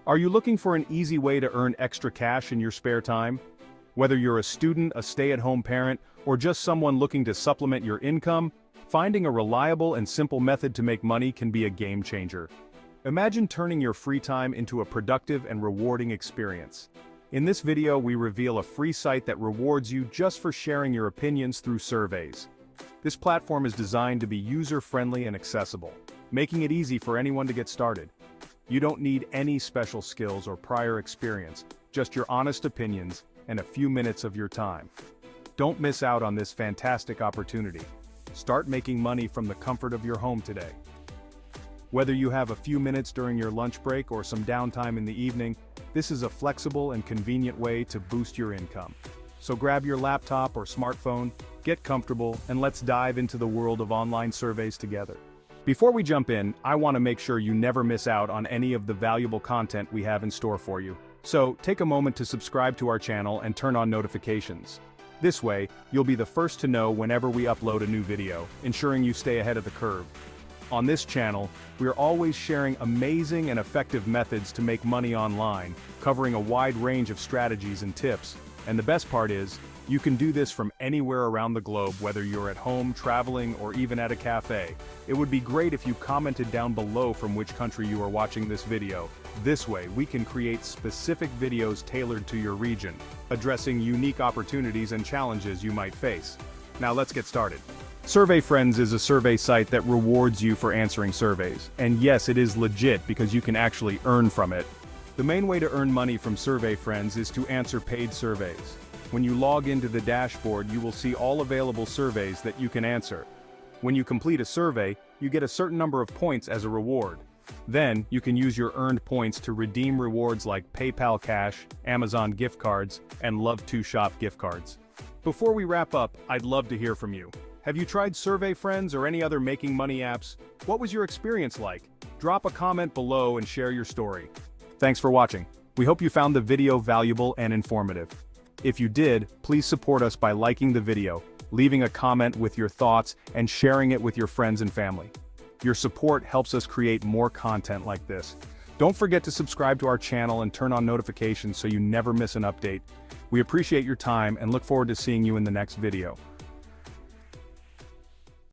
Are you looking for an easy way to earn extra cash in your spare time? Whether you're a student, a stay-at-home parent, or just someone looking to supplement your income, finding a reliable and simple method to make money can be a game changer. Imagine turning your free time into a productive and rewarding experience. In this video, we reveal a free site that rewards you just for sharing your opinions through surveys. This platform is designed to be user-friendly and accessible, making it easy for anyone to get started. You don't need any special skills or prior experience, just your honest opinions and a few minutes of your time. Don't miss out on this fantastic opportunity. Start making money from the comfort of your home today. Whether you have a few minutes during your lunch break or some downtime in the evening, this is a flexible and convenient way to boost your income. So grab your laptop or smartphone, get comfortable, and let's dive into the world of online surveys together. Before we jump in, I want to make sure you never miss out on any of the valuable content we have in store for you. So take a moment to subscribe to our channel and turn on notifications. This way, you'll be the first to know whenever we upload a new video, ensuring you stay ahead of the curve. On this channel, we're always sharing amazing and effective methods to make money online, covering a wide range of strategies and tips. And the best part is, you can do this from anywhere around the globe, whether you're at home, traveling, or even at a cafe. It would be great if you commented down below from which country you are watching this video. This way, we can create specific videos tailored to your region, addressing unique opportunities and challenges you might face. Now let's get started. SurveyFriends is a survey site that rewards you for answering surveys. And yes, it is legit because you can actually earn from it. The main way to earn money from SurveyFriends is to answer paid surveys. When you log into the dashboard, you will see all available surveys that you can answer. When you complete a survey, you get a certain number of points as a reward. Then, you can use your earned points to redeem rewards like PayPal Cash, Amazon gift cards, and Love2Shop gift cards. Before we wrap up, I'd love to hear from you. Have you tried SurveyFriends or any other making money apps? What was your experience like? Drop a comment below and share your story. Thanks for watching. We hope you found the video valuable and informative. If you did, please support us by liking the video, leaving a comment with your thoughts, and sharing it with your friends and family. Your support helps us create more content like this. Don't forget to subscribe to our channel and turn on notifications so you never miss an update. We appreciate your time and look forward to seeing you in the next video.